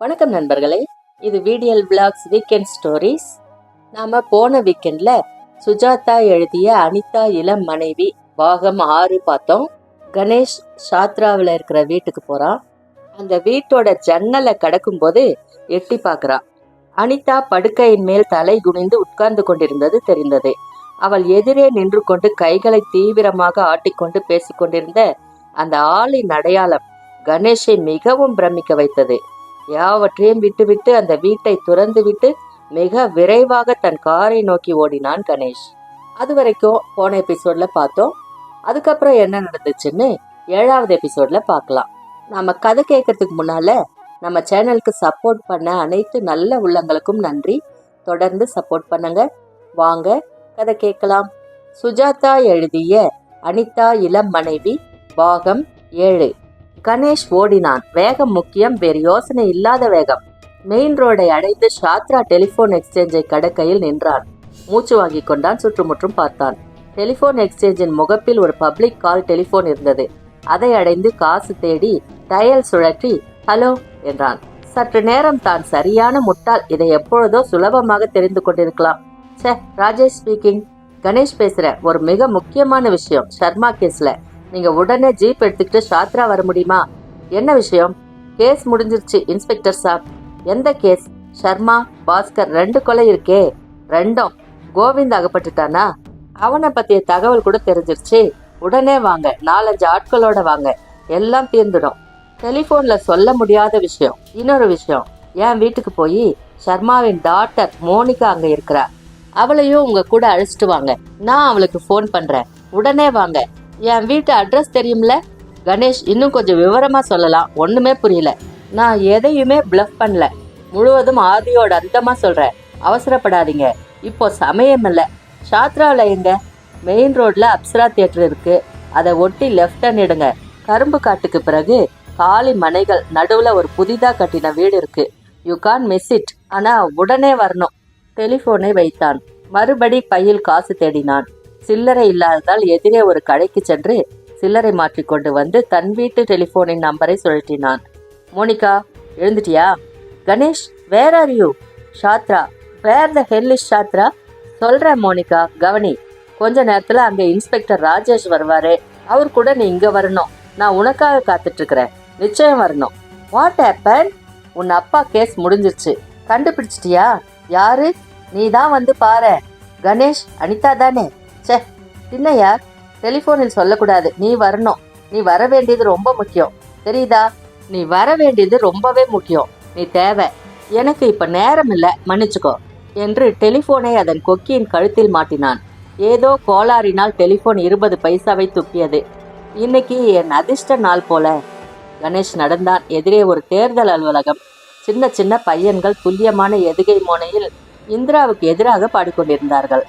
வணக்கம் நண்பர்களே, இது VDL Vlogs வீக்கெண்ட் ஸ்டோரிஸ். நாம போன வீக்கெண்ட்ல சுஜாதா எழுதிய அனிதா இளம் மனைவி பாகம் 6 பார்த்தோம். கணேஷ் சாத்ராவில் இருக்கிற வீட்டுக்கு போறான். அந்த வீட்டோட ஜன்னலை கடக்கும் போது எட்டி பார்க்கறான். அனிதா படுக்கையின் மேல் தலை குனிந்து உட்கார்ந்து கொண்டிருந்தது தெரிந்தது. அவள் எதிரே நின்று கொண்டு கைகளை தீவிரமாக ஆட்டிக்கொண்டு பேசிக்கொண்டிருந்த அந்த ஆளின் அடையாளம் கணேஷை மிகவும் பிரமிக்க வைத்தது. யாவற்றையும் விட்டுவிட்டு அந்த வீட்டை துறந்து விட்டு மிக விரைவாக தன் காரை நோக்கி ஓடினான் கணேஷ். அது வரைக்கும் போன எபிசோட்ல பார்த்தோம். அதுக்கப்புறம் என்ன நடந்துச்சுன்னு 7வது எபிசோட்ல பார்க்கலாம். நாம கதை கேட்கறதுக்கு முன்னால நம்ம சேனலுக்கு சப்போர்ட் பண்ண அனைத்து நல்ல உள்ளங்களுக்கும் நன்றி. தொடர்ந்து சப்போர்ட் பண்ணுங்க. வாங்க கதை கேட்கலாம். சுஜாதா எழுதிய அனிதா இளம் மனைவி பாகம் 7. கணேஷ் ஓடினான். வேகம் முக்கியம், வேறு யோசனை இல்லாத வேகம். மெயின் ரோடை அடைந்து சாத்ரா டெலிபோன் எக்ஸ்சேஞ்சை கடக்கையில் நின்றான். மூச்சு வாங்கி கொண்டான். சுற்றுமுற்றும் பார்த்தான். டெலிபோன் எக்ஸ்சேஞ்சின் முகப்பில் ஒரு பப்ளிக் கால் டெலிபோன் இருந்தது. அதை அடைந்து காசு தேடி டயல் சுழற்றி ஹலோ என்றான். சற்று நேரம் தான் சரியான முட்டாள், இதை எப்பொழுதோ சுலபமாக தெரிந்து கொண்டிருக்கலாம். ராஜேஷ் ஸ்பீக்கிங். கணேஷ் பேசுற. ஒரு மிக முக்கியமான விஷயம். சர்மா கேஸ்ல நீங்க உடனே ஜீப் எடுத்துக்கிட்டு சாத்ரா வர முடியுமா? என்ன விஷயம்? கேஸ் முடிஞ்சிருச்சு இன்ஸ்பெக்டர் சாப். எந்த கேஸ்? சர்மா பாஸ்கர் 2 கொலை இருக்கே. 2ம் கோவிந்த் அகப்பட்டுட்டானா? அவனை பத்திய தகவல் கூட தெரிஞ்சிருச்சு. உடனே வாங்க, 4-5 ஆட்களோட வாங்க, எல்லாம் தீர்ந்துடும். டெலிபோன்ல சொல்ல முடியாத விஷயம். இன்னொரு விஷயம், என் வீட்டுக்கு போய் சர்மாவின் டாக்டர் மோனிகா அங்க இருக்கிறா, அவளையும் உங்க கூட அழைச்சிட்டு வாங்க. நான் அவளுக்கு போன் பண்றேன். உடனே வாங்க. என் வீட்டு அட்ரஸ் தெரியும்ல? கணேஷ் இன்னும் கொஞ்சம் விவரமா சொல்லலாம். ஒண்ணுமே புரியல. நான் எதையுமே பிளஃப் பண்ணல, முழுவதும் ஆதியோட அந்தமா சொல்றேன். அவசரப்படாதீங்க, இப்போ சமயம் இல்ல. சாத்ராவில் எங்க? மெயின் ரோட்ல அப்சரா தியேட்டர் இருக்கு, அதை ஒட்டி லெஃப்ட் ஹேண்ட் எடுங்க. கரும்பு காட்டுக்கு பிறகு காலி மனைகள் நடுவுல ஒரு புதிதா கட்டின வீடு இருக்கு. You can miss it. ஆனா உடனே வரணும். டெலிபோனை வைத்தான். மறுபடி பையில் காசு தேடினான். சில்லறை இல்லாததால் எதிரே ஒரு கடைக்கு சென்று சில்லறை மாற்றிக்கொண்டு வந்து தன் வீட்டு டெலிபோனின் நம்பரை சுழற்றினான். மோனிகா, எழுந்துட்டியா? Ganesh, where are you? Sathra. Where the hell is Sathra? சொல்றேன் மோனிகா, கவனி. கொஞ்ச நேரத்துல அங்க இன்ஸ்பெக்டர் ராஜேஷ் வருவாரு. அவர் கூட நீ இங்க வரணும். நான் உனக்காக காத்துட்டு இருக்கிறேன். நிச்சயம் வரணும். What happen? உன் அப்பா கேஸ் முடிஞ்சிருச்சு. கண்டுபிடிச்சிட்டியா? யாரு? நீ தான் வந்து பாரு. கணேஷ், அனிதா தானே? என்னையா டெலிபோனில் சொல்லக்கூடாது. நீ வரணும். நீ வர வேண்டியது ரொம்ப முக்கியம், தெரியுதா? நீ வர வேண்டியது ரொம்பவே முக்கியம். நீ தேவை. எனக்கு இப்ப நேரம் இல்ல, மன்னிச்சுக்கோ என்று டெலிபோனை அதன் கொக்கியின் கழுத்தில் மாட்டினான். ஏதோ கோளாறினால் டெலிபோன் 20 பைசாவை துப்பியது. இன்னைக்கு என் அதிர்ஷ்ட நாள் போல. கணேஷ் நடந்தான். எதிரே ஒரு தேர்தல் அலுவலகம். சின்ன சின்ன பையன்கள் துல்லியமான எதுகை மோனையில் இந்திராவுக்கு எதிராக பாடிக்கொண்டிருந்தார்கள்.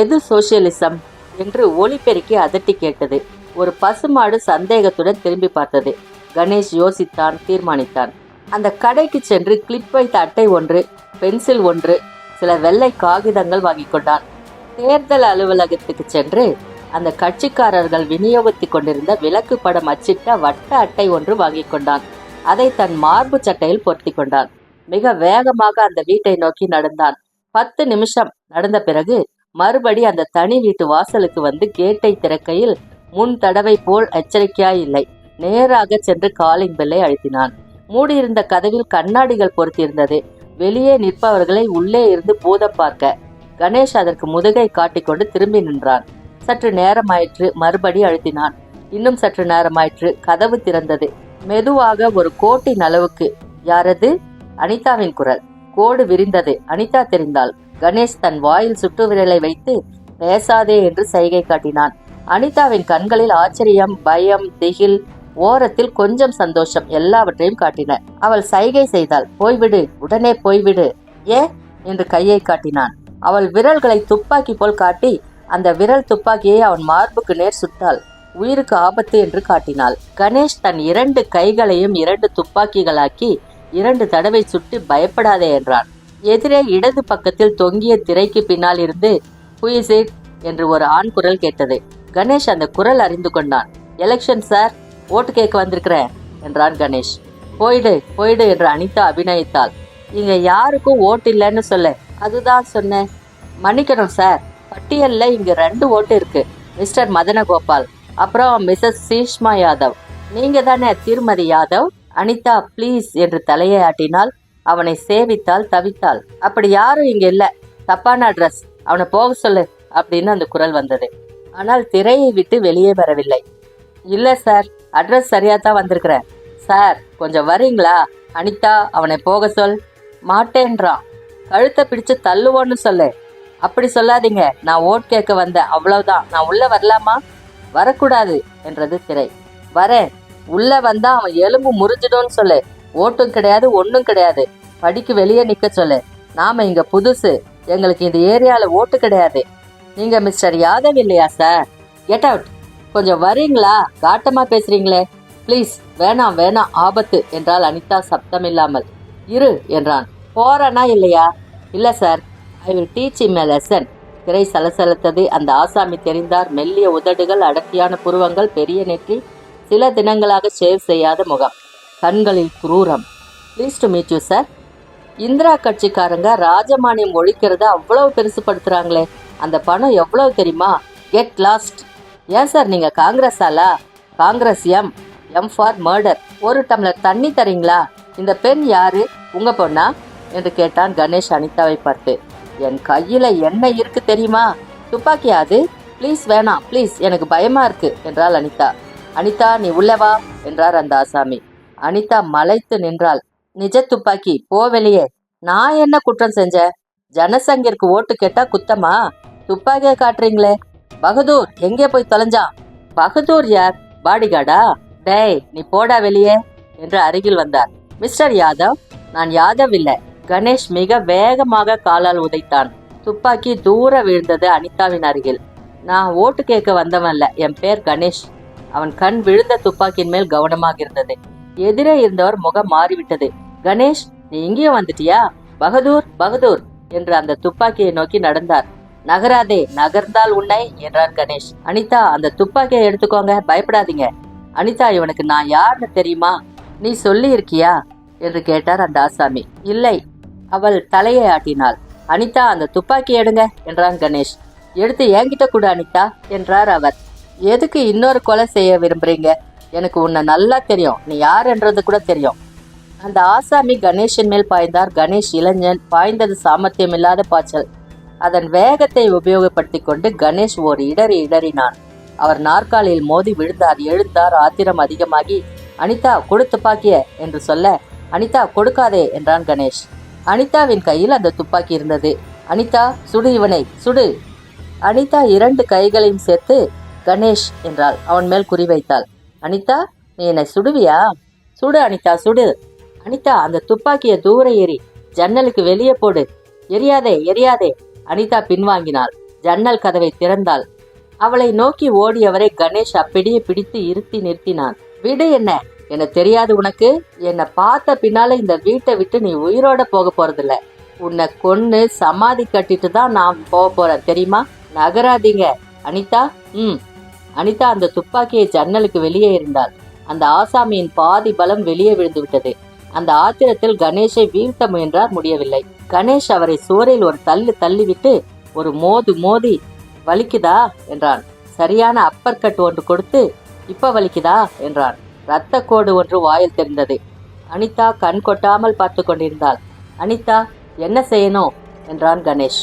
எது சோசியலிசம் என்று ஒலிபெருக்கி அதட்டி கேட்டது. ஒரு பசுமாடு சந்தேகத்துடன் திரும்பி பார்த்தது. கணேஷ் யோசித்தான், தீர்மானித்தான். அந்த கடைக்கு சென்று கிளிப் வைத்த அட்டை ஒன்று, பென்சில் ஒன்று, சில வெள்ளை காகிதங்கள் வாங்கி கொண்டான். தேர்தல் அலுவலகத்துக்கு சென்று அந்த கட்சிக்காரர்கள் விநியோகித்து கொண்டிருந்த விளக்கு படம் அச்சிட்ட வட்ட அட்டை ஒன்று வாங்கி கொண்டான். அதை தன் மார்பு சட்டையில் பொருத்தி கொண்டான். மிக வேகமாக அந்த வீட்டை நோக்கி நடந்தான். 10 நிமிஷம் நடந்த பிறகு மறுபடி அந்த தனி வீட்டு வாசலுக்கு வந்து கேட்டை திறக்கையில் முன் தடவை போல் எச்சரிக்கையாய் இல்லை. நேராக சென்று காலிங் பெல்லை அழுத்தினான். மூடியிருந்த கதவில் கண்ணாடிகள் பொருத்தியிருந்தது. வெளியே நிற்பவர்களை உள்ளே இருந்து பூதம் பார்க்க. கணேஷ் அதற்கு முதுகை காட்டிக்கொண்டு திரும்பி நின்றான். சற்று நேரமாயிற்று. மறுபடி அழுத்தினான். இன்னும் சற்று நேரமாயிற்று. கதவு திறந்தது. மெதுவாக ஒரு கோட்டின் அளவுக்கு. யாரது? அனிதாவின் குரல். கோடு விரிந்தது. அனிதா தெரிந்தாள். கணேஷ் தன் வாயில் சுட்டு விரலை வைத்து பேசாதே என்று சைகை காட்டினான். அனிதாவின் கண்களில் ஆச்சரியம், பயம், திகில், ஓரத்தில் கொஞ்சம் சந்தோஷம் எல்லாவற்றையும் காட்டின. அவள் சைகை செய்தாள். போய்விடு, உடனே போய்விடு. ஏ என்று கையை காட்டினான். அவள் விரல்களை துப்பாக்கி போல் காட்டி அந்த விரல் துப்பாக்கியை அவன் மார்புக்கு நேர் சுட்டாள். உயிருக்கு ஆபத்து என்று காட்டினாள். கணேஷ் தன் 2 கைகளையும் 2 துப்பாக்கிகளாக்கி 2 தடவை சுட்டு பயப்படாதே என்றான். எதிரே இடது பக்கத்தில் தொங்கிய திரைக்கு பின்னால் இருந்து ஹூ இஸ் இட் என்று ஒரு ஆண் குரல் கேட்டது. கணேஷ் அந்த குரல் அறிந்து கொண்டான். எலெக்ஷன் சார், ஓட்டு கேட்க வந்திருக்கிறேன் என்றான் கணேஷ். போயிடு போயிடு என்று அனிதா அபிநயித்தாள். இங்க யாருக்கும் ஓட்டு இல்லைன்னு சொல்ல. அதுதான் சொன்னேன். மன்னிக்கணும் சார், பட்டியல்ல இங்க 2 ஓட்டு இருக்கு. மிஸ்டர் மதனகோபால், அப்புறம் மிஸ்ஸஸ் சீஷ்மா யாதவ். நீங்க தானே திருமதி யாதவ்? அனிதா ப்ளீஸ் என்று தலையை ஆட்டினால். அவனை சேவித்தால் தவித்தாள். அப்படி யாரும் இங்க இல்ல, தப்பான அட்ரஸ், அவனை போக சொல்லு அப்படின்னு அந்த குரல் வந்தது. ஆனால் திரையை விட்டு வெளியே வரவில்லை. இல்ல சார், அட்ரஸ் சரியா தான் வந்திருக்கிறேன். சார் கொஞ்சம் வரீங்களா? அனிதா அவனை போக சொல். மாட்டேன்றான். கழுத்தை பிடிச்சு தள்ளுவோன்னு சொல்லு. அப்படி சொல்லாதீங்க, நான் ஓட் கேட்க வந்தேன், அவ்வளவுதான். நான் உள்ள வரலாமா? வரக்கூடாது என்றது திரை. வரேன். உள்ள வந்தா அவன் எலும்பு முறிஞ்சிடும்னு சொல்லு. ஓட்டும் கிடையாது, ஒன்றும் கிடையாது. படிக்கு வெளியே நிக்க சொல்லு. நாம இங்க புதுசு, எங்களுக்கு இந்த ஏரியால ஓட்டு கிடையாது. நீங்க மிஸ்டர் யாதவ் இல்லையா சார்? Get out. கொஞ்சம் வரீங்களா? காட்டமா பேசுறீங்களே. ப்ளீஸ் வேணாம் வேணாம், ஆபத்து என்றால் அனிதா சப்தமில்லாமல். இரு என்றான். போறனா இல்லையா? இல்ல sir, I will teach him a lesson. திரை சலசலத்தது. அந்த ஆசாமி தெரிந்தார். மெல்லிய உதடுகள், அடர்த்தியான புருவங்கள், பெரிய நெற்றி, சில தினங்களாக ஷேவ் செய்யாத முகம், கண்களில் குரூரம். Please to meet you sir. Indira கட்சிக்காரங்க ராஜமானியம் ஒழிக்கிறத அவ்வளவு பெருசுப்படுத்துறாங்களே, அந்த பணம் எவ்வளவு தெரியுமா? Get lost. ஏன் சார் நீங்க காங்கிரஸ் ஆளா? Congress M. M for murder. ஒரு டம்ளர் தண்ணி தரீங்களா? இந்த பெண் யாரு? உங்க பொண்ணா என்று கேட்டான் கணேஷ் அனிதாவை பார்த்து. என் கையில என்ன இருக்கு தெரியுமா? துப்பாக்கியா அது? ப்ளீஸ் வேணாம் ப்ளீஸ், எனக்கு பயமா இருக்கு என்றாள் அனிதா. அனிதா நீ உள்ளவா என்றார் அந்த ஆசாமி. அனிதா மலைத்து நின்றாள். நிஜ துப்பாக்கி, போ வெளியே. நான் என்ன குற்றம் செஞ்சேன்? ஜனசங்கிற்கு ஓட்டு கேட்டா குத்தமா? துப்பாக்கிய காட்டுறீங்களே. பகதூர் எங்கே போய் தொலைஞ்சான்? பகதூர் யார்? பாடிகார்டா? டேய் நீ போடா வெளியே என்று அருகில் வந்தார். மிஸ்டர் யாதவ். நான் யாதவ் இல்ல. கணேஷ் மிக வேகமாக காலால் உதைத்தான். துப்பாக்கி தூர விழுந்தது அனிதாவின் அருகில். நான் ஓட்டு கேட்க வந்தவன்ல, என் பேர் கணேஷ். அவன் கண் விழுந்த துப்பாக்கியின் மேல் கவனமாக இருந்தது. எதிரே இருந்தவர் முகம் மாறிவிட்டது. கணேஷ் நீ இங்கேயும் வந்துட்டியா? பகதூர் பகதூர் என்று அந்த துப்பாக்கியை நோக்கி நடந்தார். நகராதே, நகர்ந்தால் உன்னை என்றார் கணேஷ். அனிதா அந்த துப்பாக்கியை எடுத்துக்கோங்க, பயப்படாதீங்க. அனிதா இவனுக்கு நான் யாருன்னு தெரியுமா? நீ சொல்லி இருக்கியா என்று கேட்டார் அந்த ஆசாமி. இல்லை. அவள் தலையை ஆட்டினாள். அனிதா அந்த துப்பாக்கி எடுங்க என்றான் கணேஷ். எடுத்து என்கிட்ட கூட அனிதா என்றார் அவர். எதுக்கு இன்னொரு கொலை செய்ய விரும்புறீங்க? எனக்கு உன்னை நல்லா தெரியும், நீ யார் என்றது கூட தெரியும். அந்த ஆசாமி கணேஷின் மேல் பாய்ந்தார். கணேஷ் இளைஞன், பாய்ந்தது சாமர்த்தியம் இல்லாத பாய்ச்சல். அதன் வேகத்தை உபயோகப்படுத்தி கொண்டு கணேஷ் ஓர் இடறினான். அவர் நாற்காலியில் மோதி விழுந்தார். எழுந்தார். ஆத்திரம் அதிகமாகி அனிதா கொடு துப்பாக்கிய என்று சொல்ல, அனிதா கொடுக்காதே என்றான் கணேஷ். அனிதாவின் கையில் அந்த துப்பாக்கி இருந்தது. அனிதா சுடு, இவனை சுடு. அனிதா 2 கைகளையும் சேர்த்து கணேஷ் என்றாள். அவன் மேல் குறிவைத்தாள். அனிதா நீ என்னை சுடுவியா? சுடு அனிதா சுடு. அனிதா அந்த துப்பாக்கியை தூர ஏறி ஜன்னலுக்கு வெளியே போடு. எரியாதே எரியாதே. அனிதா பின்வாங்கினாள். ஜன்னல் கதவை திறந்தாள். அவளை நோக்கி ஓடியவரை கணேஷ் அப்படியே பிடித்து இருத்தி நிறுத்தினான். விடு என்ன தெரியாது உனக்கு? என்னை பார்த்த பின்னால இந்த வீட்டை விட்டு நீ உயிரோட போக போறதில்ல. உன்னை கொன்னு சமாதி கட்டிட்டு தான் நான் போக போறேன், தெரியுமா? நகராதீங்க. அனிதா. அனிதா அந்த துப்பாக்கியை ஜன்னலுக்கு வெளியே இருந்தாள். அந்த ஆசாமியின் பாதி பலம் வெளியே விழுந்து விட்டது. அந்த ஆத்திரத்தில் கணேஷை வீழ்த்த முயன்றார், முடியவில்லை. கணேஷ் அவரை சுவரில் ஒரு தள்ளிவிட்டு ஒரு மோதி வலிக்குதா என்றான். சரியான அப்பர் கட் ஒன்று கொடுத்து இப்ப வலிக்குதா என்றான். இரத்த கோடு ஒன்று வாயில் தெரிந்தது. அனிதா கண் கொட்டாமல் பார்த்து கொண்டிருந்தாள். அனிதா என்ன செய்யணும் என்றான் கணேஷ்.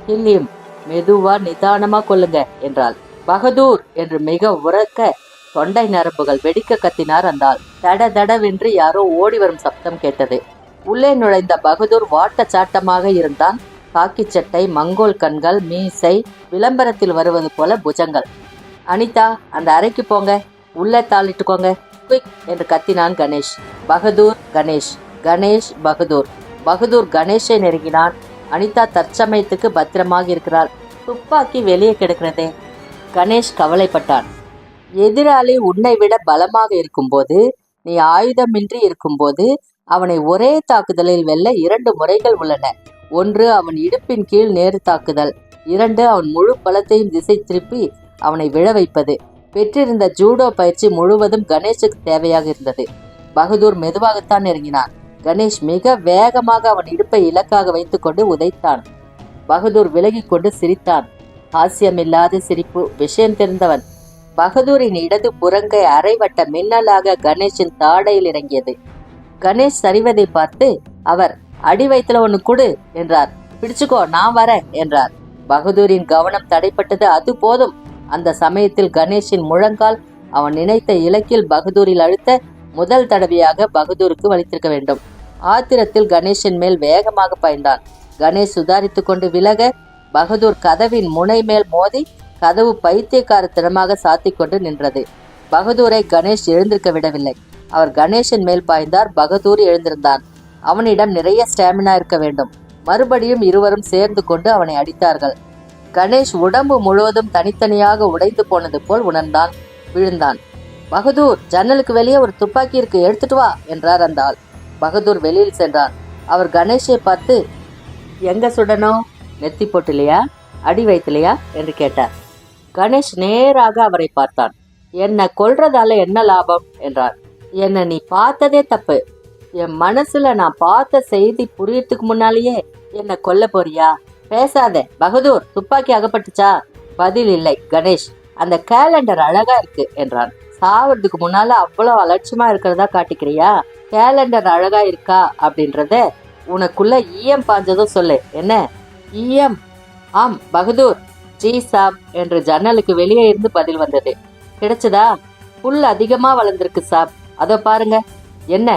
கில்லியும், மெதுவா நிதானமா கொல்லுங்க என்றாள். பகதூர் என்று மிக உரக்க தொண்டை நரம்புகள் வெடிக்க கத்தினார் அந்த ஆள். தடவென்று யாரோ ஓடி வரும் சப்தம் கேட்டது. உள்ளே நுழைந்த பகதூர் வாட்ட சாட்டமாக இருந்தான். காக்கி சட்டை, மங்கோல் கண்கள், மீசை, விளம்பரத்தில் வருவது போல புஜங்கள். அனிதா அந்த அறைக்கு போங்க, உள்ளே தாளிட்டுக்கோங்க, குயிக் என்று கத்தினான் கணேஷ். பகதூர் கணேஷ், கணேஷ் பகதூர். பகதூர் கணேஷை நெருங்கினான். அனிதா தற்சமயத்துக்கு பத்திரமாக இருக்கிறாள். துப்பாக்கி வெளியே கிடக்கிறதே. கணேஷ் கவலைப்பட்டான். எதிராளி உன்னை விட பலமாக இருக்கும்போது, நீ ஆயுதமின்றி இருக்கும்போது அவனை ஒரே தாக்குதலில் வெல்ல 2 முறைகள் உள்ளன. 1 அவன் இடுப்பின் கீழ் நேரு தாக்குதல். 2 அவன் முழு பலத்தையும் திசை திருப்பி அவனை விழ வைப்பது. பெற்றிருந்த ஜூடோ பயிற்சி முழுவதும் கணேஷுக்கு தேவையாக இருந்தது. பகதூர் மெதுவாகத்தான் இறங்கினான். கணேஷ் மிக வேகமாக அவன் இடுப்பை இலக்காக வைத்துக்கொண்டு உதைத்தான். பகதூர் விலகி கொண்டு சிரித்தான். ஹாஸ்யமில்லாத சிரிப்பு. விஷயம் தெரிந்தவன். பகதூரின் இடது புறங்கை அரைவட்ட மின்னலாக கணேஷின் தாடையில் இறங்கியது. கணேஷ் சரிவதை பார்த்து அவர், அடி வயிற்றுல ஒன்னு கொடு என்றார். பிடிச்சுக்கோ, நான் வரேன் என்றார். பகதூரின் கவனம் தடைப்பட்டது. அது போதும். அந்த சமயத்தில் கணேஷின் முழங்கால் அவன் நினைத்த இலக்கில் பகதூரில் அழுத்த முதல் தடவையாக பகதூருக்கு வலித்திருக்க வேண்டும். ஆத்திரத்தில் கணேஷின் மேல் வேகமாக பாய்ந்தான். கணேஷ் சுதாரித்து கொண்டு விலக பகதூர் கதவின் முனை மேல் மோதி கதவு பைத்தியக்காரத்தனமாக சாத்தி கொண்டு நின்றது. பகதூரை கணேஷ் எழுந்திருக்க விடவில்லை. அவர் கணேஷின் மேல் பாய்ந்தார். பகதூர் எழுந்திருந்தான். அவனிடம் நிறைய ஸ்டாமினா இருக்க வேண்டும். மறுபடியும் இருவரும் சேர்ந்து கொண்டு அவனை அடித்தார்கள். கணேஷ் உடம்பு முழுவதும் தனித்தனியாக உடைந்து போனது போல் உணர்ந்தான். விழுந்தான். பகதூர், ஜன்னலுக்கு வெளியே ஒரு துப்பாக்கி இருக்கு, எடுத்துட்டு வா என்றார் அந்த ஆள். பகதூர் வெளியில் சென்றான். அவர் கணேஷை பார்த்து, எங்க சுடணும்? நெத்தி போட்டுலையா, அடி வைத்திலையா என்று கேட்டார். கணேஷ் நேராக அவரை பார்த்தான். என்னை கொல்றதால என்ன லாபம் என்றார். என்ன நீ பார்த்ததே தப்பு. என் மனசுல நான் பார்த்த செய்தி புரியறதுக்கு முன்னாலேயே என்ன கொல்ல போறியா? பேசாத. பகதூர், துப்பாக்கி அகப்பட்டுச்சா? பதில் இல்லை. கணேஷ், அந்த கேலண்டர் அழகா இருக்கு என்றான். சாவறதுக்கு முன்னால அவ்வளவு அலட்சியமா இருக்கிறதா காட்டிக்கிறியா? கேலண்டர் அழகா இருக்கா அப்படின்றத உனக்குள்ள ஈயம் பாஞ்சதும் சொல்லு. என்ன ஈயம்? ஆம் பகதூர். ஜி சாப் என்று ஜன்னலுக்கு வெளியே இருந்து பதில் வந்தது. கிடைச்சதா? புல் அதிகமா வளர்ந்துருக்கு சாப். அதோ பாருங்க. என்ன?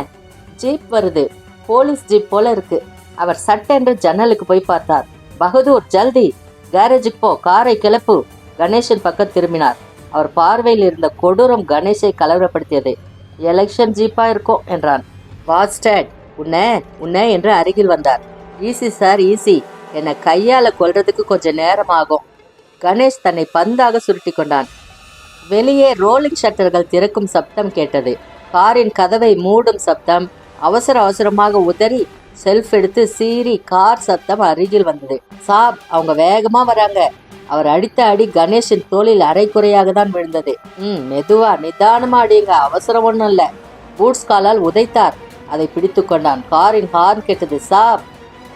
ஜீப் வருது. போலீஸ் ஜீப் போல இருக்கு. அவர் சட்டென்று ஜன்னலுக்கு போய் பார்த்தார். பகதூர், ஜல்தி கேரேஜுக்கு போ, காரை கிளப்பு. கணேஷின் பக்கம் திரும்பினார். அவர் பார்வையில் இருந்த கொடூரம் கணேஷை கலவரப்படுத்தியது. எலெக்ஷன் ஜீப்பா இருக்கும் என்றான். பாஸ்டர்ட், உன்ன என்று அருகில் வந்தார். Easy sir, easy. என்னை கையால கொல்றதுக்கு கொஞ்சம் நேரம் ஆகும். கணேஷ் தன்னை பந்தாக சுருட்டி கொண்டான். வெளியே ரோலிங் ஷட்டர்கள் திறக்கும் சப்தம் கேட்டது. காரின் கதவை மூடும் சப்தம். அவசர அவசரமாக உதறி செல்ஃப் எடுத்து சீறி கார் சத்தம் அருகில் வந்தது. சாப், அவங்க வேகமா வராங்க. அவர் அடித்த அடி கணேஷின் தோளில் அரைக்குறையாக தான் விழுந்தது. மெதுவா நிதானமா அடிங்க, அவசரம் ஒன்றும் இல்ல. பூட்ஸ் காலால் உதைத்தார். அதை பிடித்து கொண்டான். காரின் ஹார்ன் கேட்டது. சாப்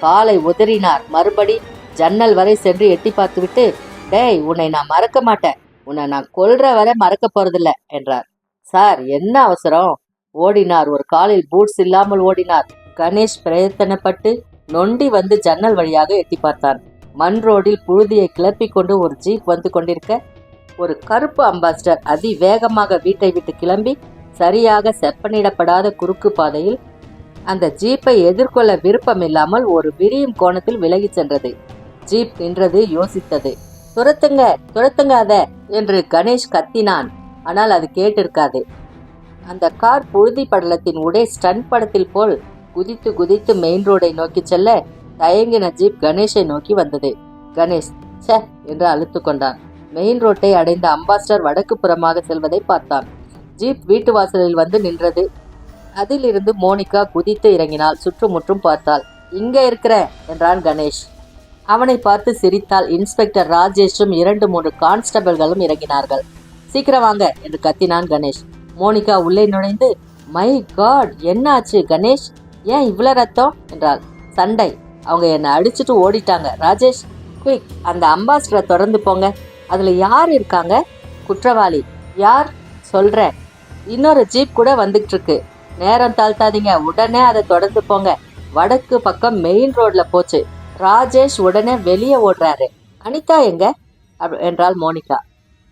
காலை உதறினார். மறுபடி ஜன்னல் வரை சென்று எட்டி பார்த்துவிட்டு, டேய், உன்னை நான் மறக்க மாட்டேன். உன்னை நான் கொல்ற வரை மறக்க போறதில்ல என்றார். சார், என்ன அவசரம்? ஓடினார். ஒரு காலில் பூட்ஸ் இல்லாமல் ஓடினார். கணேஷ் பிரயத்தனப்பட்டு நொண்டி வந்து ஜன்னல் வழியாக எட்டி பார்த்தான். மண் ரோடில் புழுதியை கிளப்பி கொண்டு ஒரு ஜீப் வந்து கொண்டிருக்க, ஒரு கருப்பு அம்பாஸ்டர் அதிவேகமாக வீட்டை விட்டு கிளம்பி சரியாக செப்பனிடப்படாத குறுக்கு பாதையில் அந்த ஜீப்பை எதிர்கொள்ள விருப்பம் இல்லாமல் ஒரு விரியும் கோணத்தில் விலகி சென்றது. ஜீப் நின்றது. யோசித்தது. துரத்துங்க அத என்று கணேஷ் கத்தினான். ஆனால் அது கேட்டிருக்காது. அந்த கார் புழுதி படலத்தின் உடை ஸ்டண்ட் படத்தில் போல் குதித்து குதித்து மெயின் ரோடை நோக்கி செல்ல, தயங்கின ஜீப் கணேஷை நோக்கி வந்தது. கணேஷ் சே என்று அழுத்து கொண்டான். மெயின் ரோட்டை அடைந்த அம்பாஸ்டர் வடக்கு புறமாக செல்வதை பார்த்தான். ஜீப் வீட்டு வாசலில் வந்து நின்றது. அதிலிருந்து மோனிகா குதித்து இறங்கினாள். சுற்றுமுற்றும் பார்த்தாள். இங்க இருக்கிற என்றான் கணேஷ். அவனை பார்த்து சிரித்தாள். இன்ஸ்பெக்டர் ராஜேஷும் 2-3 கான்ஸ்டபிள்களும் இறங்கினார்கள். சீக்கிரம் வாங்க என்று கத்தினான் கணேஷ். மோனிகா உள்ளே நுழைந்து, மை காட், என்ன ஆச்சு கணேஷ்? ஏன் இவ்வளவு ரத்தம் என்றாள். சண்டை. அவங்க என்னை அடிச்சுட்டு ஓடிட்டாங்க. ராஜேஷ், குயிக், அந்த அம்பாஸ்டரை தொடர்ந்து போங்க. அதுல யார் இருக்காங்க? குற்றவாளி. யார்? சொல்றேன். இன்னொரு ஜீப் கூட வந்துட்டு இருக்கு. நேரம் தாழ்த்தாதீங்க, உடனே அதை தொடர்ந்து போங்க. வடக்கு பக்கம் மெயின் ரோட்ல போச்சு. ராஜேஷ் உடனே வெளியே ஓடுறாரு. அனிதா எங்க என்றாள் மோனிகா.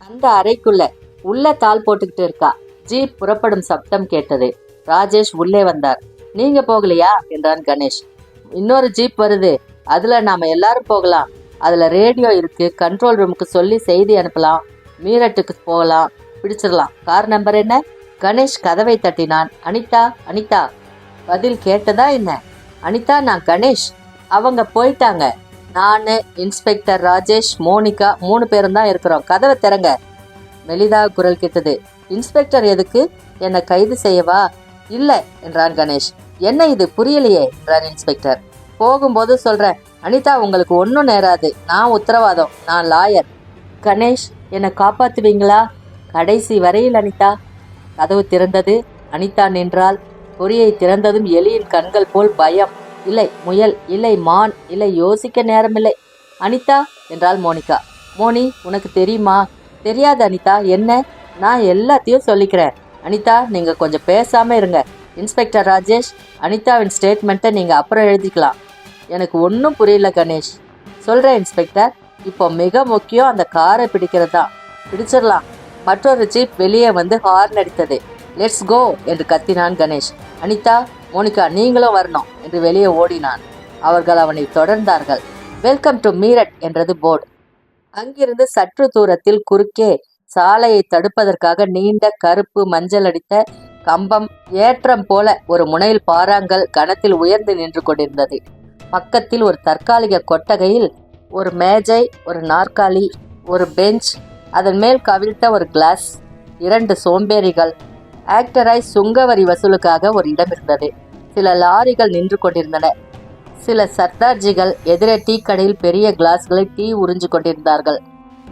அந்த அறைக்குள்ள உள்ள தாள் போட்டுக்கிட்டு இருக்கா. ஜீப் புறப்படும் சப்தம் கேட்டது. ராஜேஷ் உள்ளே வந்தார். நீங்க போகலையா என்றான் கணேஷ். இன்னொரு ஜீப் வருது, அதுல நாம எல்லாரும் போகலாம். அதுல ரேடியோ இருக்கு. கண்ட்ரோல் ரூமுக்கு சொல்லி செய்தி அனுப்பலாம். மீரட்டுக்கு போகலாம், பிடிச்சிடலாம். கார் நம்பர் என்ன? கணேஷ் கதவை தட்டினான். அனிதா. பதில் கேட்டதா என்ன? அனிதா, நான் கணேஷ். அவங்க போயிட்டாங்க. நானு, இன்ஸ்பெக்டர் ராஜேஷ், மோனிகா 3 பேரும் தான் இருக்கிறோம். கதவை திறங்க. மெலிதாக குரல் கேட்டது. இன்ஸ்பெக்டர் எதுக்கு? என்னை கைது செய்யவா? இல்ல என்றான் கணேஷ். என்ன இது புரியலையே என்றான் இன்ஸ்பெக்டர். போகும்போது சொல்றேன். அனிதா, உங்களுக்கு ஒன்னும் நேராது. நான் உத்தரவாதம். நான் லாயர். கணேஷ், என்னை காப்பாத்துவீங்களா? கடைசி வரையில் அனிதா. கதவு திறந்தது. அனிதா நின்றாள். பொரியை திறந்ததும் எலியின் கண்கள் போல் பயம். இல்லை முயல், இல்லை மான், இல்லை யோசிக்க நேரமில்லை. அனிதா என்றாள் மோனிகா. மோனி, உனக்கு தெரியுமா? தெரியாது அனிதா. என்ன? நான் எல்லாத்தையும் சொல்லிக்கிறேன். அனிதா, நீங்கள் கொஞ்சம் பேசாமல் இருங்க. இன்ஸ்பெக்டர் ராஜேஷ், அனிதாவின் ஸ்டேட்மெண்ட்டை நீங்கள் அப்புறம் எழுதிக்கலாம். எனக்கு ஒன்றும் புரியல கணேஷ். சொல்கிறேன் இன்ஸ்பெக்டர். இப்போ மிக முக்கியம் அந்த காரை பிடிக்கிறது தான். பிடிச்சிடலாம். மற்றொரு ஜீப் வெளியே வந்து ஹார்ன் அடித்தது. லெட்ஸ் கோ என்று கத்தினான் கணேஷ். அனிதா, மோனிகா, நீங்களும் வரணும் என்று வெளியே ஓடினான். அவர்கள் அவனை தொடர்ந்தார்கள். வெல்கம் டு மீரட் என்றது போர்டு. அங்கிருந்து சற்று தூரத்தில் குறுக்கே சாலையை தடுப்பதற்காக நீண்ட கருப்பு மஞ்சள் அடித்த கம்பம் ஏற்றம் போல ஒரு முனையில் பாறாங்கல் கணத்தில் உயர்ந்து நின்று கொண்டிருந்தது. பக்கத்தில் ஒரு தற்காலிக கொட்டகையில் ஒரு மேஜை, ஒரு நாற்காலி, ஒரு பெஞ்ச், அதன் மேல் கவிழ்த்த ஒரு கிளாஸ், 2 சோம்பேறிகள். ஆக்டராய் சுங்கவரி வசூலுக்காக ஒரு இடம் இருந்தது. சில லாரிகள் நின்று கொண்டிருந்தன. சில சர்தார்ஜிகள் எதிரே டீ கடையில் பெரிய கிளாஸ்களை டீ உறிஞ்சு கொண்டிருந்தார்கள்.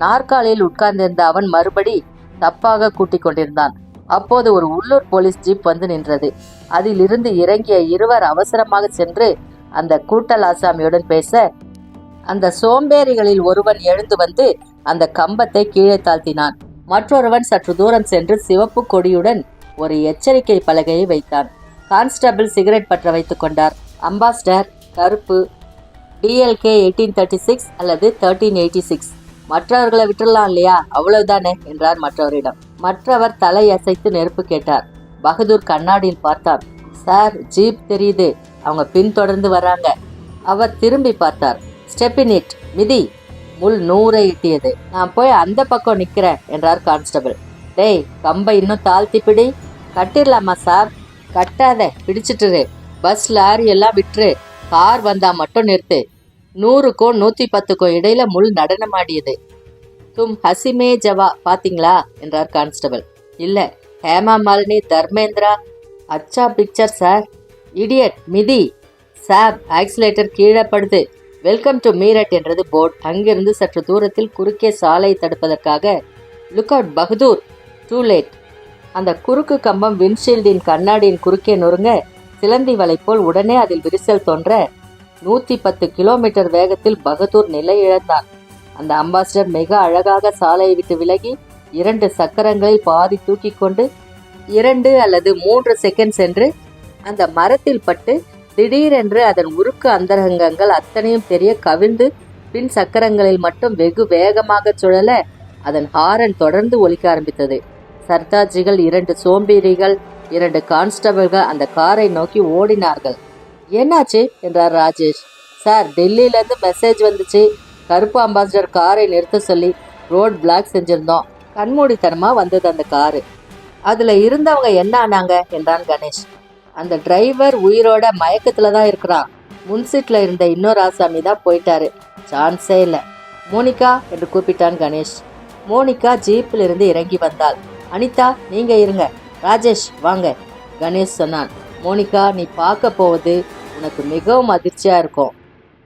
நாற்காலியில் உட்கார்ந்திருந்த அவன் மறுபடி தப்பாக கூட்டிக் கொண்டிருந்தான். அப்போது ஒரு உள்ளூர் போலீஸ் ஜீப் வந்து நின்றது. அதில் இருந்து இறங்கிய இருவர் அவசரமாக சென்று அந்த கூட்டல் ஆசாமியுடன் பேச, அந்த சோம்பேறிகளில் ஒருவன் எழுந்து வந்து அந்த கம்பத்தை கீழே தாழ்த்தினான். மற்றொருவன் சற்று தூரம் சென்று சிவப்பு கொடியுடன் ஒரு எச்சரிக்கை பலகையை வைத்தான். கான்ஸ்டபிள் சிகரெட் பற்ற வைத்துக் கொண்டார். அம்பாஸ்டர், கருப்பு, DLK 1836 அல்லது 1386. மற்றவர்களை விட்டுடலாம் இல்லையா, அவ்வளவுதானே என்றார் மற்றவரிடம். மற்றவர் தலை அசைத்து நெருப்பு கேட்டார். பகதூர் கண்ணாடியில் பார்த்தார். சார், ஜீப் தெரியுது, அவங்க பின்தொடர்ந்து வராங்க. அவர் திரும்பி பார்த்தார். ஸ்டெப் இன் இட், மிதி. முள் 100 எட்டியது. நான் போய் அந்த பக்கம் நிக்கிறேன் என்றார் கான்ஸ்டபிள். டேய், கம்பை இன்னும் தாழ்த்தி பிடி. கட்டிடலாமா சார்? கட்டாத, பிடிச்சிட்டுரு. பஸ் லாரி எல்லாம் விட்டுரு. கார் வந்தா மட்டும் நிறுத்து. 100க்கும் 110க்கும் இடையில முள் நடனமாடியது. தும் ஹசிமே ஜவா பாத்தீங்களா என்றார் கான்ஸ்டபிள். இல்ல, ஹேமா மாலினி, தர்மேந்திரா. அச்சா பிக்சர் சார். இடியட், மிதி. சாப், ஆக்சிலேட்டர் கீழே படுது. வெல்கம் டு மீரட் என்றது போர்டு. அங்கிருந்து சற்று தூரத்தில் குறுக்கே சாலை தடுப்பதற்காக look out Bahadur, too late. அந்த குறுக்கு கம்பம் விண்ட்ஷீல்டின் கண்ணாடியின் குறுக்கே நொறுங்க சிலந்தி வலை போல் உடனே அதில் விரிசல் தோன்ற 110 கிலோமீட்டர் வேகத்தில் பகதூர் நிலை இழந்தான். அந்த அம்பாசிடர் மிக அழகாக சாலையை விட்டு விலகி 2 சக்கரங்களில் பாதி தூக்கி கொண்டு 2 அல்லது 3 செகண்ட் சென்று அந்த மரத்தில் பட்டு திடீரென்று அதன் உருக்கு அந்தரங்கங்கள் அத்தனையும் தெரிய கவிழ்ந்து பின் சக்கரங்களில் மட்டும் வெகு வேகமாக சுழல அதன் ஹாரன் தொடர்ந்து ஒலிக்க ஆரம்பித்தது. சர்தார்ஜிகள், 2 சோம்பேறிகள், 2 கான்ஸ்டபிள்கள் அந்த காரை நோக்கி ஓடினார்கள். என்னாச்சு என்றார் ராஜேஷ். சார், டெல்லியிலேருந்து மெசேஜ் வந்துச்சு. கருப்பு அம்பாசிடர் காரை நிறுத்த சொல்லி ரோட் பிளாக் செஞ்சிருந்தோம். கண்மூடித்தனமாக வந்தது அந்த காரு. அதில் இருந்தவங்க என்ன ஆனாங்க என்றான் கணேஷ். அந்த டிரைவர் உயிரோட மயக்கத்தில் தான் இருக்கிறான். முன்சீட்டில் இருந்த இன்னொரு ஆசாமி தான் போயிட்டாரு. சான்ஸே இல்லை. மோனிகா என்று கூப்பிட்டான் கணேஷ். மோனிகா ஜீப்பில் இருந்து இறங்கி வந்தாள். அனிதா, நீங்க இருங்க. ராஜேஷ் வாங்க, கணேஷ் சொன்னான். மோனிகா, நீ பார்க்க போவது உனக்கு மிகவும் அதிர்ச்சியா இருக்கும்.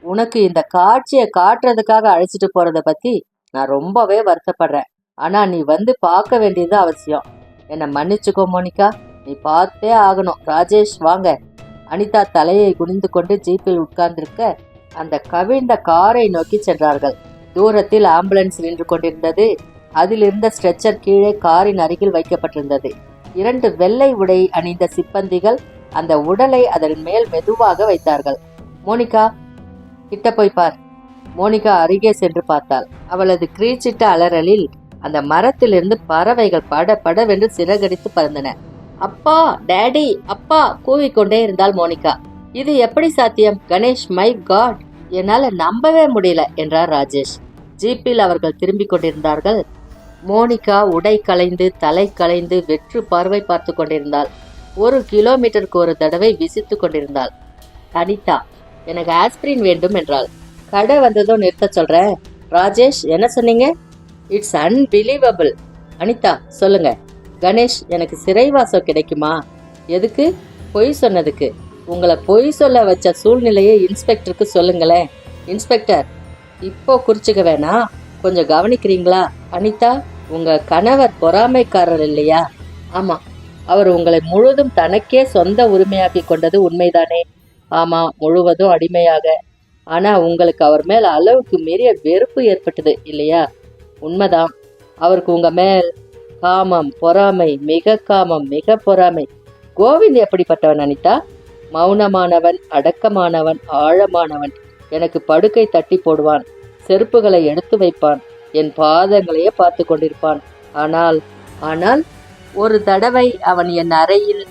உனக்கு இந்த காட்சியை காட்டுறதுக்காக அழைச்சிட்டு போறத பத்தி நான் ரொம்பவே வருத்தப்படுறேன். ஆனா நீ வந்து பார்க்க வேண்டியது அவசியம். என்னை மன்னிச்சுக்கோ மோனிகா, நீ பார்த்தே ஆகணும். ராஜேஷ் வாங்க. அனிதா தலையை குனிந்து கொண்டு ஜீப்பில் உட்கார்ந்திருக்க அந்த கவிழ்ந்த காரை நோக்கி சென்றார்கள். தூரத்தில் ஆம்புலன்ஸ் நின்று கொண்டிருந்தது. அதில் இருந்த ஸ்ட்ரெச்சர் கீழே காரின் அருகில் வைக்கப்பட்டிருந்தது. 2 வெள்ளை உடை அணிந்த சிப்பந்திகள் அந்த உடலை அதன் மேல் மெதுவாக வைத்தார்கள். மோனிகா, கிட்ட போய் பார். மோனிகா அருகே சென்று பார்த்தாள். அவளது கிரீச்சிட்ட அலறலில் அந்த மரத்திலிருந்து பறவைகள் பட படவென்று சிறகடித்து பறந்தன. அப்பா, டேடி, அப்பா கூவிக்கொண்டே இருந்தாள் மோனிகா. இது எப்படி சாத்தியம் கணேஷ்? மை காட், என்னால நம்பவே முடியல என்றார் ராஜேஷ். ஜீப்பில் அவர்கள் திரும்பிக் கொண்டிருந்தார்கள். மோனிகா உடை களைந்து தலை களைந்து வெற்று பார்வை பார்த்து கொண்டிருந்தாள். 1 கிலோமீட்டருக்கு ஒரு தடவை விசித்து கொண்டிருந்தாள். அனிதா, எனக்கு ஆஸ்பிரின் வேண்டும் என்றாள். கடை வந்ததும் நிறுத்த சொல்றேன். ராஜேஷ், என்ன சொன்னீங்க? It's unbelievable. அனிதா, சொல்லுங்க. கணேஷ், எனக்கு சிறைவாசம் கிடைக்குமா? எதுக்கு? பொய் சொன்னதுக்கு. உங்களை பொய் சொல்ல வச்ச சூழ்நிலையை இன்ஸ்பெக்டருக்கு சொல்லுங்களேன். இன்ஸ்பெக்டர், இப்போ குறிச்சுக்க வேணாம், கொஞ்சம் கவனிக்கிறீங்களா? அனிதா, உங்க கணவர் பொறாமைக்காரர் இல்லையா? ஆமா. அவர் உங்களை முழுதும் தனக்கே சொந்த உரிமையாக்கி கொண்டது உண்மைதானே? ஆமா, முழுவதும் அடிமையாக. ஆனா உங்களுக்கு அவர் மேல் அளவுக்கு மீறிய வெறுப்பு ஏற்பட்டது இல்லையா? உண்மைதான். அவருக்கு உங்க மேல் காமம், பொறாமை, மிக காமம், மிக பொறாமை. கோவிந்த் எப்படிப்பட்டவன் அனிதா? மௌனமானவன், அடக்கமானவன், ஆழமானவன். எனக்கு படுக்கை தட்டி போடுவான், செருப்புகளை எடுத்து வைப்பான், என் பாதங்களையே பார்த்து கொண்டிருப்பான். ஆனால் ஆனால் ஒரு தடவை அவன் என் அறையில்.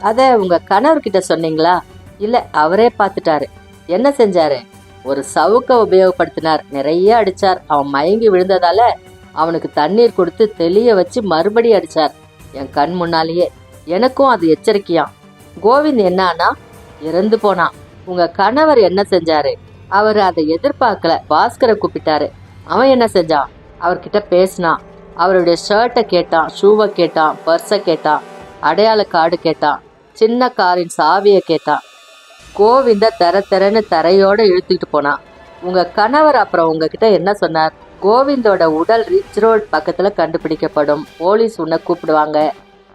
அத உங்க கணவர்கிட்ட சொன்னீங்களா? இல்ல, அவரே பார்த்துட்டாரு. என்ன செஞ்சாரு? ஒரு சவுக்க உபயோகப்படுத்தினார், நிறைய அடிச்சார். அவன் மயங்கி விழுந்ததால அவனுக்கு தண்ணீர் கொடுத்து தெளிய வச்சு மறுபடி அடிச்சார், என் கண் முன்னாலேயே. எனக்கும் அது எச்சரிக்கையாம். கோவிந்த் என்னானா இறந்து போனான். உங்க கணவர் என்ன செஞ்சாரு? அவர் அதை எதிர்பார்க்கல. பாஸ்கரை கூப்பிட்டாரு. அவன் என்ன செஞ்சான்? அவர்கிட்ட பேசினான். அவருடைய ஷர்ட்டை கேட்டான், ஷூவை கேட்டான், பர்ஸை கேட்டான், அடையாள கார்டு கேட்டான், சின்ன காரின் சாவியை கேட்டான். கோவிந்த தெரன்னு தரையோட இழுத்துக்கிட்டு போனான். உங்க கணவர் அப்புறம் உங்ககிட்ட என்ன சொன்னார்? கோவிந்தோட உடல் ரிச் ரோட் பக்கத்துல கண்டுபிடிக்கப்படும், போலீஸ் உன்னை கூப்பிடுவாங்க,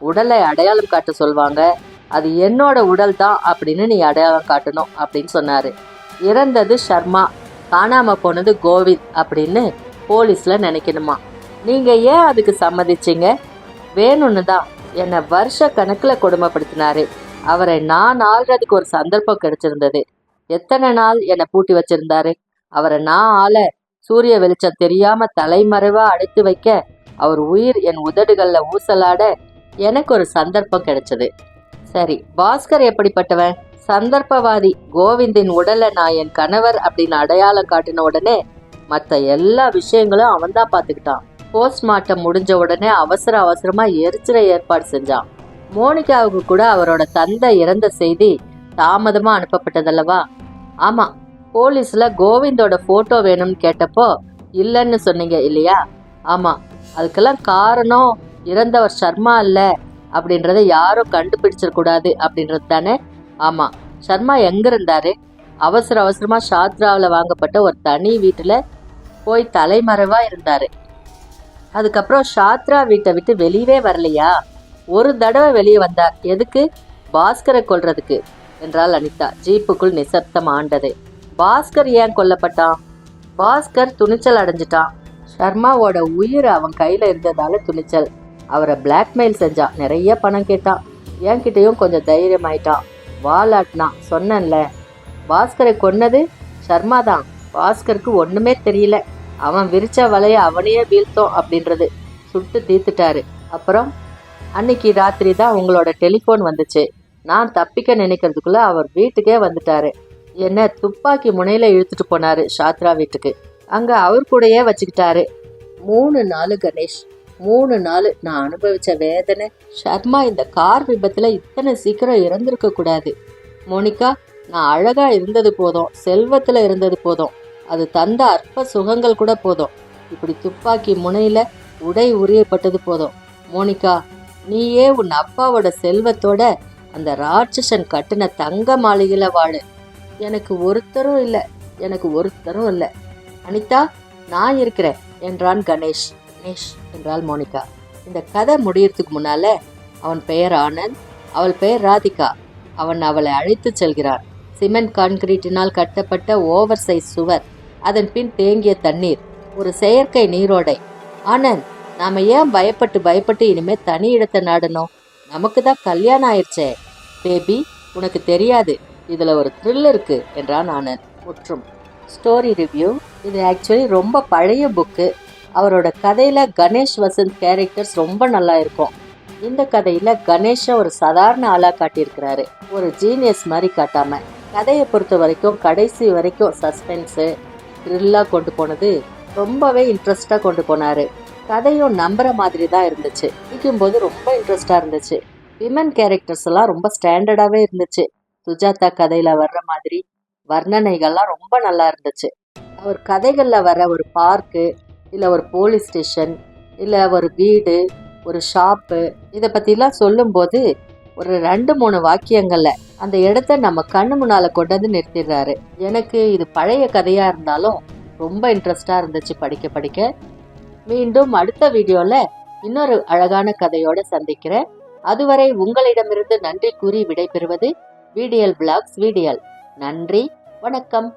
உடலை அடையாளம் காட்ட சொல்வாங்க, அது என்னோட உடல் தான் அப்படின்னு நீ அடையாளம் காட்டணும் அப்படின்னு சொன்னாரு. இறந்தது ஷர்மா, காணாம போனது கோவிந்த் அப்படின்னு போலீஸ்ல நினைக்கணுமா? நீங்க ஏன் அதுக்கு சம்மதிச்சீங்க? வேணும்னு தான் என்னை வருஷ கணக்குல கொடுமைப்படுத்தினாரு. அவரை நான் ஆள்றதுக்கு ஒரு சந்தர்ப்பம் கிடைச்சிருந்தது. எத்தனை நாள் என்னை பூட்டி வச்சிருந்தாரு? அவரை நான் ஆள சூரிய வெளிச்சம் தெரியாம தலைமறைவா அடைத்து வைக்க, அவர் உயிர் என் உதடுகள்ல ஊசலாட எனக்கு ஒரு சந்தர்ப்பம் கிடைச்சது. சரி, பாஸ்கர் எப்படிப்பட்டவன்? சந்தர்ப்பவாதி. கோவிந்தின் உடலை நான் என் கணவர் அப்படின்னு அடையாளம் காட்டின உடனே மற்ற எல்லா விஷயங்களும் அவன் தான் பார்த்துக்கிட்டான். போஸ்ட்மார்ட்டம் முடிஞ்ச உடனே அவசரமா எரிச்சலை ஏற்பாடு செஞ்சான். மோனிகாவுக்கு கூட அவரோட தந்தை இறந்த செய்தி தாமதமா அனுப்பப்பட்டதல்லவா? ஆமா, போலீஸ்ல கோவிந்தோட போட்டோ வேணும்னு கேட்டப்போ இல்லைன்னு சொன்னீங்க இல்லையா? ஆமா, அதுக்கெல்லாம் காரணம் இறந்தவர் ஷர்மா இல்ல அப்படின்றத யாரும் கண்டுபிடிச்சிடக்கூடாது அப்படின்றது தானே? ஆமா, ஷர்மா எங்க இருந்தாரு? அவசரமா ஷாத்ராவில் வாங்கப்பட்ட ஒரு தனி வீட்டுல போய் தலைமறைவா இருந்தாரு. அதுக்கப்புறம் ஷாத்ரா வீட்டை விட்டு வெளியவே வரலையா? ஒரு தடவை வெளியே வந்தார். எதுக்கு? பாஸ்கரை கொல்றதுக்கு என்றாள் அனிதா. ஜீப்புக்குள் நிசப்தம் ஆண்டது. பாஸ்கர் ஏன் கொல்லப்பட்டான்? பாஸ்கர் துணிச்சல் அடைஞ்சிட்டான். ஷர்மாவோட உயிர் அவன் கையில இருந்ததால துணிச்சல். அவரை பிளாக்மெயில் செஞ்சான், நிறைய பணம் கேட்டான். என்கிட்டயும் கொஞ்சம் தைரியம் ஆயிட்டான், வாலாட்டினான். சொன்னேன்ல, பாஸ்கரை கொன்னது ஷர்மா தான். பாஸ்கருக்கு ஒண்ணுமே தெரியல. அவன் விரிச்ச வலைய அவனையே வீழ்த்தோம் அப்படின்றது சுட்டு தீர்த்துட்டாரு. அப்புறம் அன்னைக்கு ராத்திரி தான் உங்களோட டெலிஃபோன் வந்துச்சு. நான் தப்பிக்க நினைக்கிறதுக்குள்ள அவர் வீட்டுக்கே வந்துட்டாரு. என்ன துப்பாக்கி முனையில இழுத்துட்டு போனாரு ஷாத்ரா வீட்டுக்கு. அங்க அவர் கூடயே வச்சுக்கிட்டாரு. 3 நாள் கணேஷ், 3 நாள் நான் அனுபவிச்ச வேதனை. ஷர்மா இந்த கார் விபத்துல இத்தனை சீக்கிரம் இறந்திருக்க கூடாது. மோனிகா, நான் அழகா இருந்தது போதும், செல்வத்துல இருந்தது போதும், அது தந்த அற்ப சுகங்கள் கூட போதும். இப்படி துப்பாக்கி முனையில உடை உரியப்பட்டது போதும். மோனிகா, நீயே உன் அப்பாவோட செல்வத்தோட அந்த ராட்சசன் கட்டின தங்க மாளிகையில வாழு. எனக்கு ஒருத்தரும் இல்லை, எனக்கு ஒருத்தரும் இல்லை. அனிதா, நான் இருக்கிறேன் என்றான் கணேஷ். கணேஷ் என்றாள் மோனிகா. இந்த கதை முடியறதுக்கு முன்னால அவன் பெயர் ஆனந்த், அவள் பெயர் ராதிகா. அவன் அவளை அழைத்து செல்கிறான். சிமெண்ட் கான்கிரீட்டினால் கட்டப்பட்ட ஓவர் சைஸ் சுவர், அதன் பின் தேங்கிய தண்ணீர், ஒரு செயற்கை நீரோடை. ஆனந்த், நாம ஏன் பயப்பட்டு இனிமே தனி இடத்தை நாடணும்? நமக்கு தான் கல்யாணம் ஆயிடுச்சே. பேபி, உனக்கு தெரியாது, இதுல ஒரு த்ரில் இருக்கு என்றான் ஆனந்த். முற்றும். Story review. இது ஆக்சுவலி ரொம்ப பழைய புக்கு. அவரோட கதையில கணேஷ் வசந்த் கேரக்டர்ஸ் ரொம்ப நல்லா இருக்கும். இந்த கதையில கணேஷ ஒரு சாதாரண ஆளா காட்டியிருக்கிறாரு, ஒரு ஜீனியஸ் மாதிரி காட்டாம. கதையை பொறுத்த வரைக்கும் கடைசி வரைக்கும் சஸ்பென்ஸு த்ரில்லா கொண்டு போனது ரொம்பவே இன்ட்ரெஸ்டா கொண்டு போனாரு. கதையும் நம்புற மாதிரி தான் இருந்துச்சு. படிக்கும்போது ரொம்ப இன்ட்ரெஸ்டா இருந்துச்சு. விமன் கேரக்டர்ஸ் எல்லாம் ரொம்ப ஸ்டாண்டர்டாவே இருந்துச்சு. சுஜாதா கதையில வர்ற மாதிரி வர்ணனைகள்லாம் ரொம்ப நல்லா இருந்துச்சு. அவர் கதைகள்ல வர ஒரு பார்க்கு, இல்ல ஒரு போலீஸ் ஸ்டேஷன், இல்ல ஒரு வீடு, ஒரு ஷாப்பு, இதை பத்திலாம் சொல்லும் போது ஒரு 2-3 வாக்கியங்கள்ல அந்த இடத்த நம்ம கண்ணு முன்னால கொண்டு வந்து நிறுத்திடுறாரு. எனக்கு இது பழைய கதையா இருந்தாலும் ரொம்ப இன்ட்ரெஸ்டா இருந்துச்சு படிக்க. மீண்டும் அடுத்த வீடியோல இன்னொரு அழகான கதையோட சந்திக்கிறேன். அதுவரை உங்களிடமிருந்து நன்றி கூறி விடைபெறுவது விடிஎல் பிளாக்ஸ் விடிஎல். நன்றி, வணக்கம்.